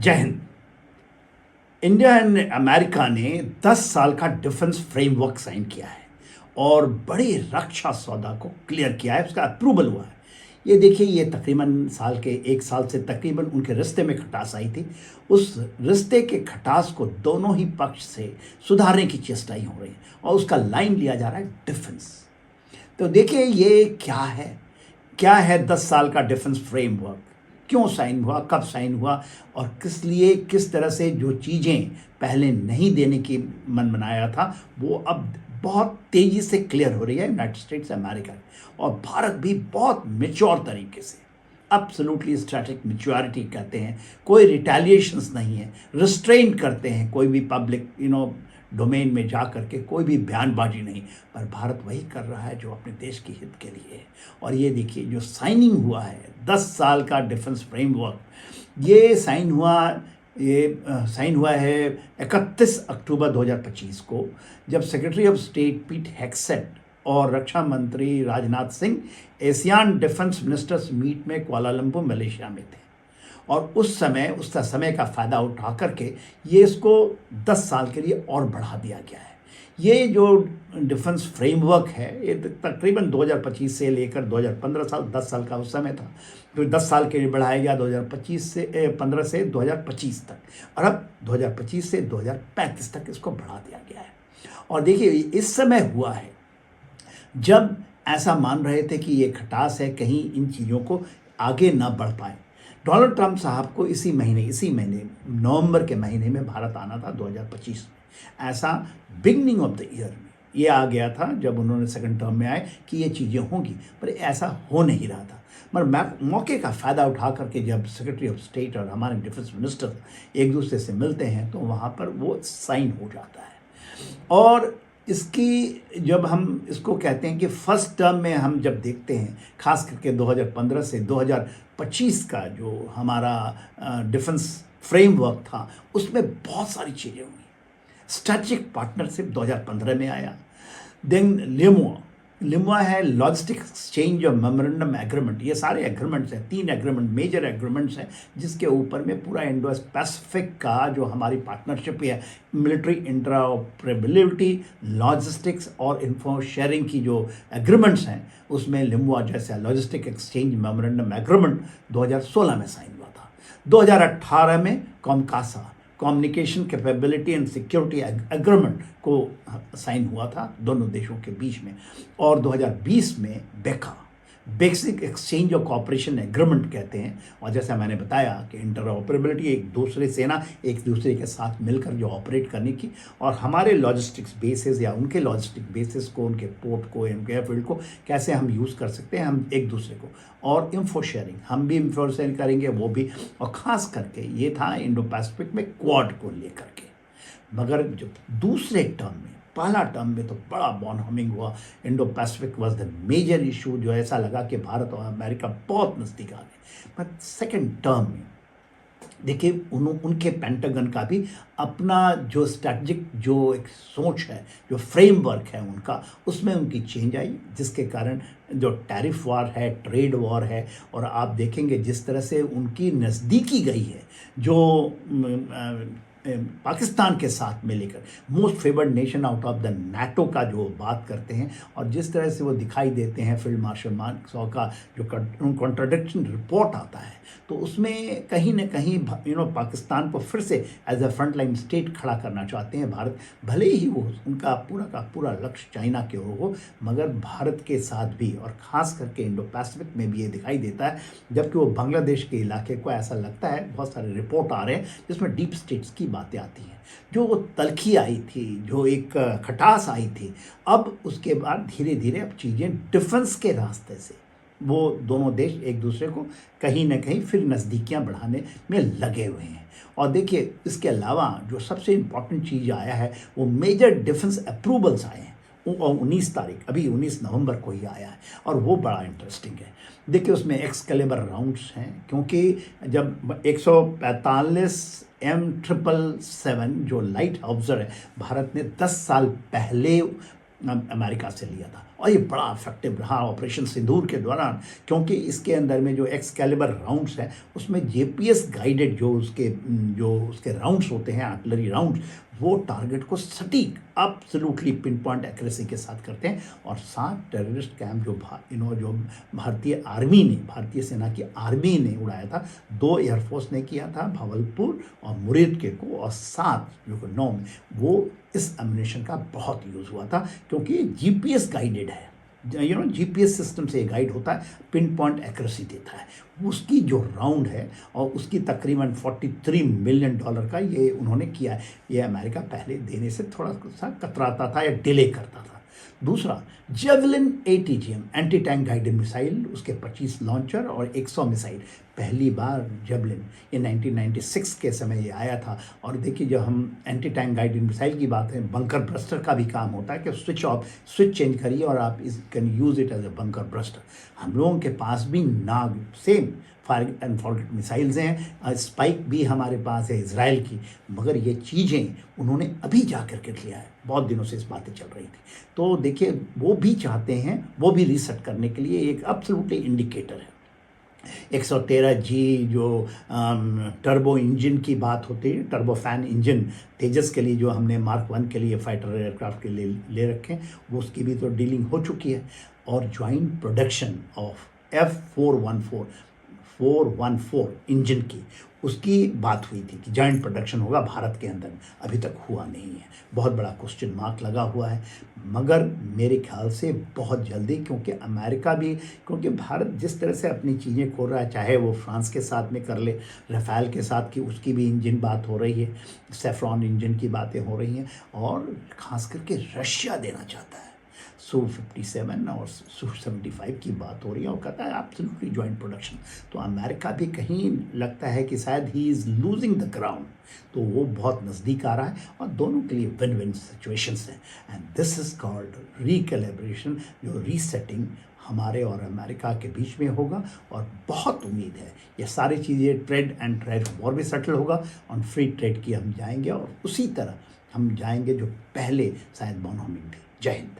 जय Hind. India and America ने 10 साल का डिफेंस फ्रेमवर्क साइन किया है और बड़े रक्षा सौदा को क्लियर किया है, उसका अप्रूवल हुआ है। ये देखिए, ये तकरीबन साल के 1 साल से तकरीबन उनके रिश्ते में खटास आई थी। उस रिश्ते के खटास को दोनों ही पक्ष से सुधारने की चेष्टाएं हो रही हैं और उसका लाइन लिया जा रहा है डिफेंस। तो देखिए ये क्या है 10 साल का डिफेंस फ्रेमवर्क, क्यों साइन हुआ, कब साइन हुआ और किस लिए, किस तरह से जो चीज़ें पहले नहीं देने की मन बनाया था वो अब बहुत तेज़ी से क्लियर हो रही है यूनाइटेड स्टेट्स अमेरिका। और भारत भी बहुत मेच्योर तरीके से, एब्सोल्युटली स्ट्रेटेजिक मैच्योरिटी कहते हैं, कोई रिटेलिएशंस नहीं है, रिस्ट्रेन करते हैं कोई भी पब्लिक डोमेन में जा करके कोई भी बयानबाजी नहीं, पर भारत वही कर रहा है जो अपने देश के हित के लिए है। और ये देखिए जो साइनिंग हुआ है 10 साल का डिफेंस फ्रेमवर्क, ये साइन हुआ है 31 अक्टूबर 2025 को, जब सेक्रेटरी ऑफ स्टेट पीट हेग्सेट और रक्षा मंत्री Rajnath Singh ASEAN defence ministers meet में कुआलालंपुर मलेशिया में थे। और उस समय का फ़ायदा उठा करके ये इसको 10 साल के लिए और बढ़ा दिया गया है। ये जो डिफेंस फ्रेमवर्क है ये तकरीबन 2025 से लेकर 2015 साल, 10 साल का उस समय था, तो 10 साल के लिए बढ़ाया गया 15 से 2025 तक, और अब 2025 से 2035 तक इसको बढ़ा दिया गया है। और देखिए इस समय हुआ है जब ऐसा मान रहे थे कि ये खटास है, कहीं इन चीज़ों को आगे ना बढ़ पाए। डोनाल्ड ट्रंप साहब को इसी महीने नवंबर के महीने में भारत आना था 2025 में। ऐसा बिगनिंग ऑफ द ईयर में ये आ गया था जब उन्होंने सेकंड टर्म में आए कि ये चीज़ें होंगी, पर ऐसा हो नहीं रहा था। मगर मौके का फ़ायदा उठा करके जब सेक्रेटरी ऑफ स्टेट और हमारे डिफेंस मिनिस्टर एक दूसरे से मिलते हैं तो वहाँ पर वो साइन हो जाता है। और इसकी जब हम इसको कहते हैं कि फर्स्ट टर्म में हम जब देखते हैं, खास करके 2015 से 2025 का जो हमारा डिफेंस फ्रेमवर्क था, उसमें बहुत सारी चीज़ें हुई। स्ट्रेटेजिक पार्टनरशिप 2015 में आया। देन लिमुआ है लॉजिस्टिक एक्सचेंज और मेमोरेंडम एग्रीमेंट। ये सारे एग्रीमेंट्स हैं, 3 एग्रीमेंट मेजर एग्रीमेंट्स हैं, जिसके ऊपर में पूरा इंडो पैसिफिक का जो हमारी पार्टनरशिप है, मिलिट्री इंटरऑपरेबिलिटी, लॉजिस्टिक्स और इंफो शेयरिंग की जो एग्रीमेंट्स हैं, उसमें लिमुआ जैसा लॉजिस्टिक एक्सचेंज मेमोरेंडम एग्रीमेंट 2016 में साइन हुआ था। 2018 में COMCASA communication capability and security agreement को साइन हुआ था दोनों देशों के बीच में। और 2020 में बेसिक एक्सचेंज और कॉपरेशन एग्रीमेंट कहते हैं। और जैसा मैंने बताया कि इंटरऑपरेबिलिटी, एक दूसरे के साथ मिलकर जो ऑपरेट करने की, और हमारे लॉजिस्टिक्स बेसिस या उनके लॉजिस्टिक बेसिस को, उनके पोर्ट को, उनके एयरफील्ड को कैसे हम यूज़ कर सकते हैं हम एक दूसरे को। और इंफो शेयरिंग, हम भी इंफो शेयरिंग करेंगे, वो भी। और ख़ास करके ये था इंडो पैसिफिक में क्वाड को लेकर के। मगर जो दूसरे टर्म में, पहला टर्म में तो बड़ा बॉन हमिंग हुआ। Indo Pacific was the major issue, जो ऐसा लगा कि भारत और अमेरिका बहुत नज़दीक आ गए। पर सेकेंड टर्म में देखिए उनके पेंटागन का भी अपना जो स्ट्रैटेजिक जो एक सोच है, जो फ्रेमवर्क है उनका, उसमें उनकी चेंज आई, जिसके कारण जो टैरिफ वॉर है, ट्रेड वॉर है, और आप देखेंगे जिस तरह से उनकी नज़दीकी गई है जो पाकिस्तान के साथ में लेकर, most favoured nation out of the NATO का जो बात करते हैं, और जिस तरह से वो दिखाई देते हैं फील्ड मार्शल मार्क्सॉ का जो कॉन्ट्राडिक्शन रिपोर्ट आता है, तो उसमें कहीं ना कहीं पाकिस्तान को फिर से as a front line state खड़ा करना चाहते हैं भारत। भले ही वो उनका पूरा का पूरा लक्ष्य चाइना की ओर हो, मगर भारत के साथ भी, और ख़ास करके इंडो पैसिफिक में भी ये दिखाई देता है। जबकि वो बांग्लादेश के इलाके को ऐसा लगता है, बहुत सारे रिपोर्ट आ रहे हैं जिसमें डीप स्टेट्स की बातें आती हैं, जो वो तलखी आई थी, जो एक खटास आई थी। अब उसके बाद धीरे धीरे अब चीज़ें डिफेंस के रास्ते से वो दोनों देश एक दूसरे को कहीं ना कहीं फिर नज़दीकियाँ बढ़ाने में लगे हुए हैं। और देखिए इसके अलावा जो सबसे इम्पॉर्टेंट चीज़ आया है वो मेजर डिफेंस अप्रूवल्स आए हैं। 19 तारीख, अभी 19 नवंबर को ही आया है, और वो बड़ा इंटरेस्टिंग है। देखिए उसमें एक्सकैलिबर राउंड्स हैं, क्योंकि जब 145 M777 जो लाइट हाउसर है, भारत ने 10 साल पहले अमेरिका से लिया था, और ये बड़ा इफेक्टिव रहा ऑपरेशन सिंदूर के दौरान, क्योंकि इसके अंदर में जो एक्सकैलिबर राउंड्स हैं उसमें जीपीएस गाइडेड जो उसके राउंड्स होते हैं, आर्टिलरी राउंड्स, वो टारगेट को सटीक एब्सोल्युटली पिन पॉइंट एक्यूरेसी के साथ करते हैं। और 7 टेररिस्ट कैंप जो भारतीय सेना की आर्मी ने उड़ाया था, 2 एयरफोर्स ने किया था, भावलपुर और मुरीद को, और 7 जो 9 में वो इस एम्यूनेशन का बहुत यूज़ हुआ था, क्योंकि जीपीएस गाइडेड है। जीपीएस सिस्टम से गाइड होता है, पिन पॉइंट एक्यूरेसी देता है। उसकी जो राउंड है और उसकी तकरीबन $43 मिलियन का ये उन्होंने किया है। ये अमेरिका पहले देने से थोड़ा सा कतराता था या डिले करता था। दूसरा, javelin ATGM anti tank guided missile, उसके 25 लॉन्चर और 100 मिसाइल। पहली बार जेवलिन ये 1996 के समय ये आया था। और देखिए, जब हम एंटी टैंक गाइडेड मिसाइल की बात है, बंकर ब्रस्टर का भी काम होता है कि स्विच चेंज करिए और आप इस can use it as a bunker buster. हम लोगों के पास भी Nag same fire and fault missiles हैं, स्पाइक भी हमारे पास है इजराइल की, मगर ये चीज़ें उन्होंने अभी जा कर के लिया है। बहुत दिनों से इस बातें चल रही थी। तो देखिए, वो भी चाहते हैं, वो भी रिसेट करने के लिए एक एब्सोल्युटली इंडिकेटर है। 113G जो टर्बो इंजन की बात होती है, टर्बो फैन इंजन तेजस के लिए जो हमने Mark 1 के लिए फाइटर एयरक्राफ्ट के लिए ले रखे हैं, वो उसकी भी तो डीलिंग हो चुकी है। और joint production of F414 engine की, उसकी बात हुई थी कि जॉइंट प्रोडक्शन होगा भारत के अंदर, अभी तक हुआ नहीं है। बहुत बड़ा क्वेश्चन मार्क लगा हुआ है, मगर मेरे ख्याल से बहुत जल्दी, क्योंकि भारत जिस तरह से अपनी चीज़ें खोल रहा है, चाहे वो फ्रांस के साथ में कर ले, रफ़ाल के साथ की उसकी भी इंजन बात हो रही है, सेफ्रॉन इंजन की बातें हो रही हैं, और ख़ास करके रशिया देना चाहता है। Su-57 और Su-75 की बात हो रही है और कहता है एब्सोल्युटली जॉइंट प्रोडक्शन। तो अमेरिका भी कहीं लगता है कि शायद he is losing the ground, तो वो बहुत नज़दीक आ रहा है और दोनों के लिए विन विन सिचुएशंस हैं। And this is called recalibration, जो रीसेटिंग हमारे और अमेरिका के बीच में होगा। और बहुत उम्मीद है ये सारी चीज़ें ट्रेड एंड ट्रेड वॉर भी सेटल होगा, ऑन फ्री ट्रेड की हम जाएंगे, और उसी तरह हम जाएंगे जो पहले शायद बनोमिन थी। जय हिंद।